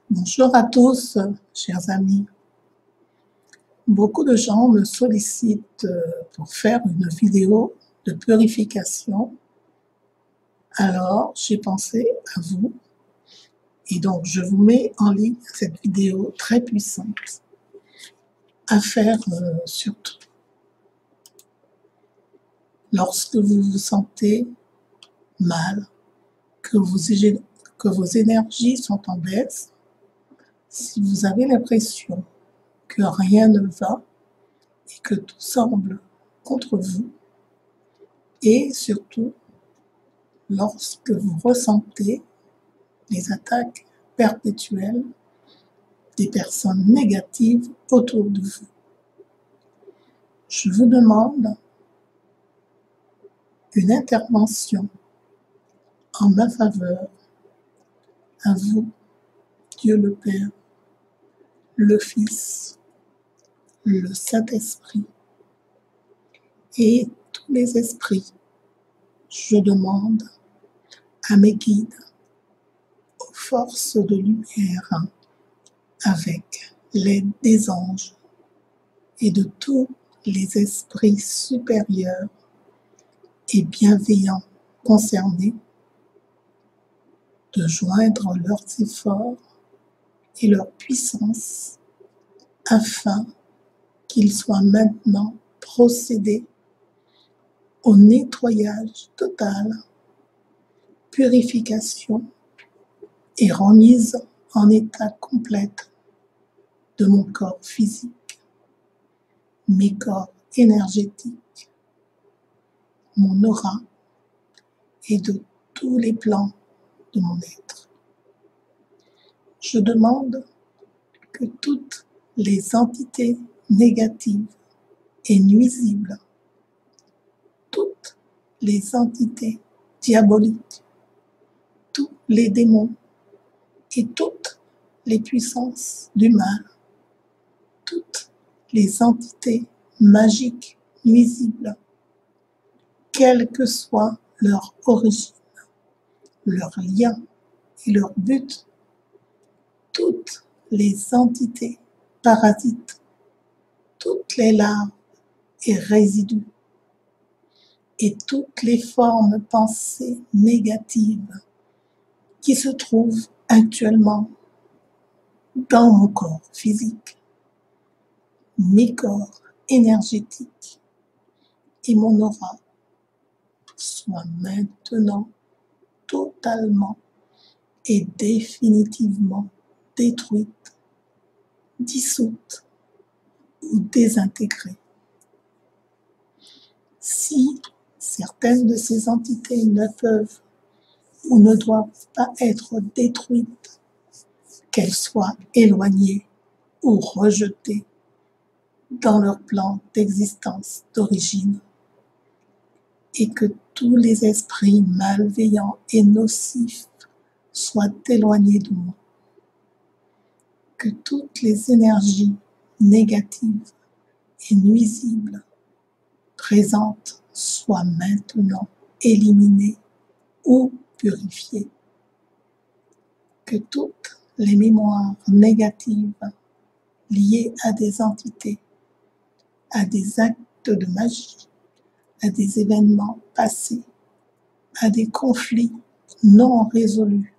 Bonjour à tous, chers amis. Beaucoup de gens me sollicitent pour faire une vidéo de purification. Alors, j'ai pensé à vous et donc je vous mets en ligne cette vidéo très puissante à faire surtout lorsque vous vous sentez mal, que vos énergies sont en baisse, si vous avez l'impression que rien ne va et que tout semble contre vous, et surtout lorsque vous ressentez les attaques perpétuelles des personnes négatives autour de vous. Je vous demande une intervention en ma faveur, à vous, Dieu le Père, le Fils, le Saint-Esprit et tous les esprits. Je demande à mes guides, aux forces de lumière, avec l'aide des anges et de tous les esprits supérieurs et bienveillants concernés, de joindre leurs efforts et leur puissance afin qu'il soit maintenant procédé au nettoyage total, purification et remise en état complète de mon corps physique, mes corps énergétiques, mon aura et de tous les plans de mon être. Je demande que toutes les entités négatives et nuisibles, toutes les entités diaboliques, tous les démons et toutes les puissances du mal, toutes les entités magiques nuisibles, quelle que soit leur origine, leur lien et leur but, toutes les entités parasites, toutes les larves et résidus, et toutes les formes pensées négatives qui se trouvent actuellement dans mon corps physique, mes corps énergétiques et mon aura soient maintenant totalement et définitivement détruites, dissoutes ou désintégrées. Si certaines de ces entités ne peuvent ou ne doivent pas être détruites, qu'elles soient éloignées ou rejetées dans leur plan d'existence d'origine, et que tous les esprits malveillants et nocifs soient éloignés de moi, que toutes les énergies négatives et nuisibles présentes soient maintenant éliminées ou purifiées, que toutes les mémoires négatives liées à des entités, à des actes de magie, à des événements passés, à des conflits non résolus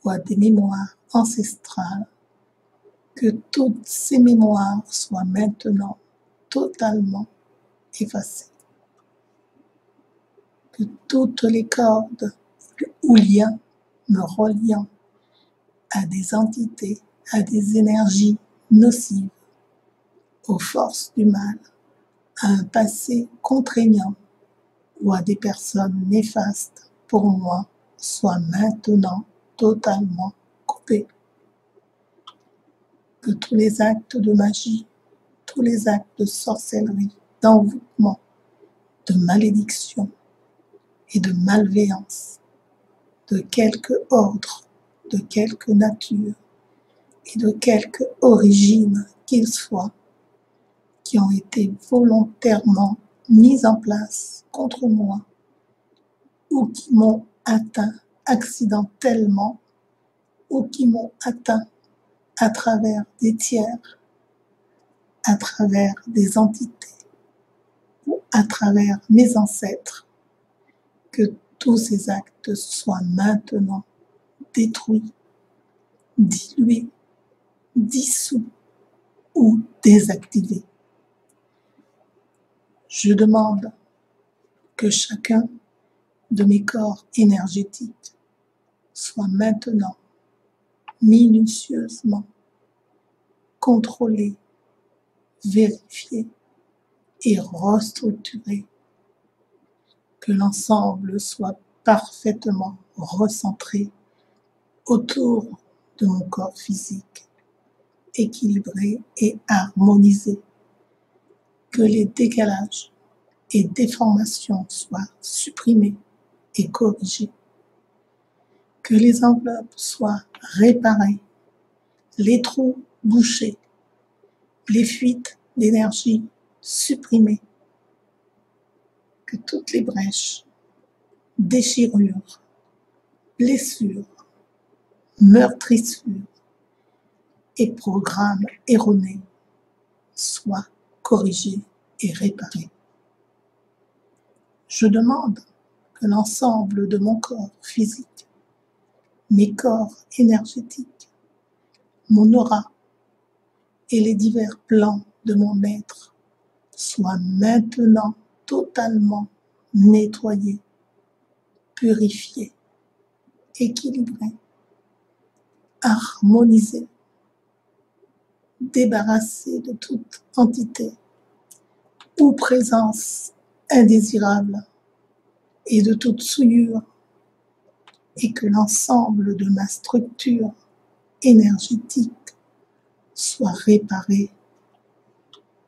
ou à des mémoires ancestrales, que toutes ces mémoires soient maintenant totalement effacées, que toutes les cordes ou liens me reliant à des entités, à des énergies nocives, aux forces du mal, à un passé contraignant ou à des personnes néfastes pour moi, soient maintenant totalement coupés. Que tous les actes de magie, tous les actes de sorcellerie, d'envoûtement, de malédiction et de malveillance, de quelque ordre, de quelque nature et de quelque origine qu'ils soient, qui ont été volontairement mis en place contre moi ou qui m'ont atteint accidentellement ou qui m'ont atteint à travers des tiers, à travers des entités ou à travers mes ancêtres, que tous ces actes soient maintenant détruits, dilués, dissous ou désactivés. Je demande que chacun de mes corps énergétiques soit maintenant minutieusement contrôlé, vérifié et restructuré, que l'ensemble soit parfaitement recentré autour de mon corps physique, équilibré et harmonisé, que les décalages et déformations soient supprimés et corrigés, que les enveloppes soient réparées, les trous bouchés, les fuites d'énergie supprimées, que toutes les brèches, déchirures, blessures, meurtrissures et programmes erronés soient corrigés et réparés. Je demande que l'ensemble de mon corps physique, mes corps énergétiques, mon aura et les divers plans de mon être soient maintenant totalement nettoyés, purifiés, équilibrés, harmonisés, débarrassés de toute entité ou présence indésirable et de toute souillure, et que l'ensemble de ma structure énergétique soit réparé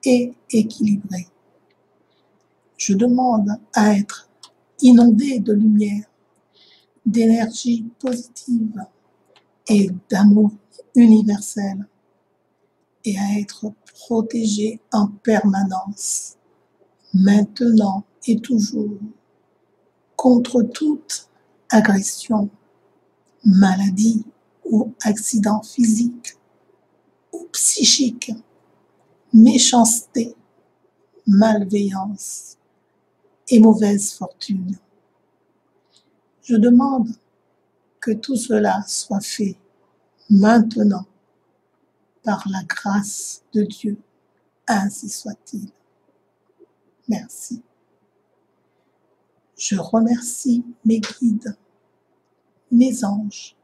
et équilibré. Je demande à être inondé de lumière, d'énergie positive et d'amour universel, et à être protégé en permanence, maintenant et toujours, contre toute agression, maladie ou accident physique ou psychique, méchanceté, malveillance et mauvaise fortune. Je demande que tout cela soit fait maintenant par la grâce de Dieu, ainsi soit-il. Merci. Je remercie mes guides, mes anges.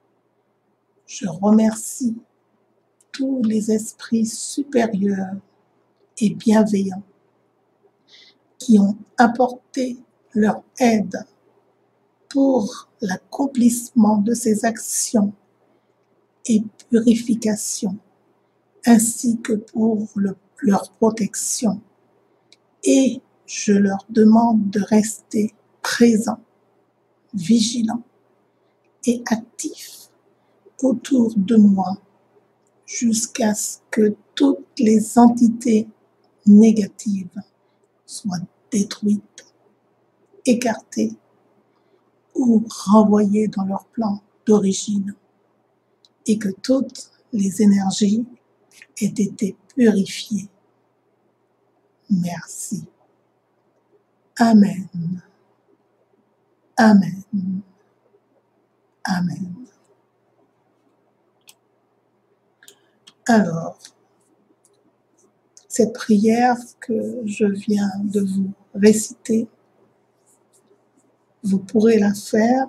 Je remercie tous les esprits supérieurs et bienveillants qui ont apporté leur aide pour l'accomplissement de ces actions et purifications, ainsi que pour leur protection. Et je leur demande de rester présents, vigilants et actifs autour de moi jusqu'à ce que toutes les entités négatives soient détruites, écartées ou renvoyées dans leur plan d'origine, et que toutes les énergies aient été purifiées. Merci. Amen. Amen. Amen. Alors, cette prière que je viens de vous réciter, vous pourrez la faire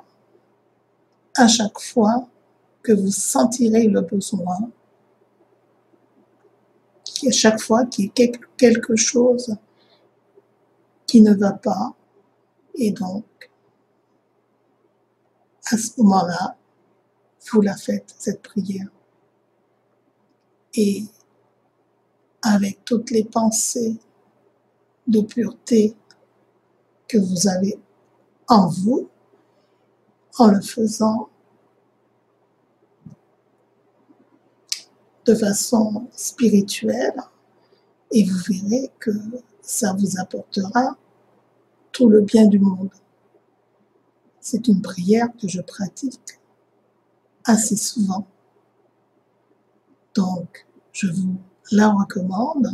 à chaque fois que vous sentirez le besoin, à chaque fois qu'il y ait quelque chose qui ne va pas, et donc, à ce moment-là, vous la faites, cette prière. Et avec toutes les pensées de pureté que vous avez en vous, en le faisant de façon spirituelle, et vous verrez que ça vous apportera tout le bien du monde. C'est une prière que je pratique assez souvent. Donc, Je vous la recommande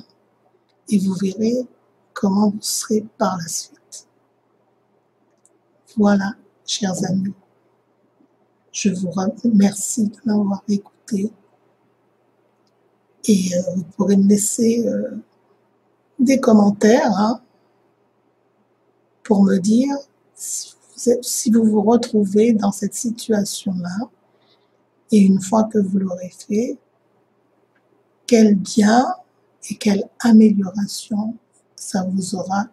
et vous verrez comment vous serez par la suite. Voilà, chers amis, je vous remercie de m'avoir écouté et vous pourrez me laisser des commentaires hein, pour me dire si vous vous retrouvez dans cette situation-là et une fois que vous l'aurez fait, quel bien et quelle amélioration ça vous aura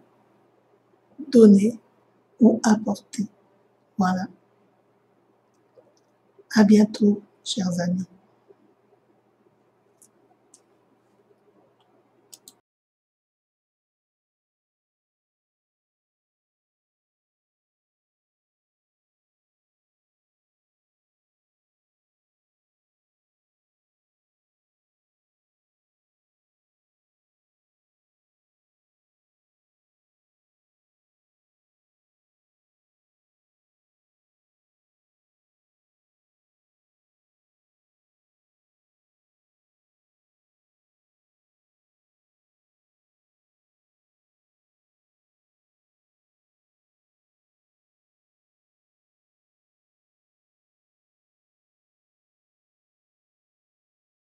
donné ou apporté. Voilà. À bientôt, chers amis.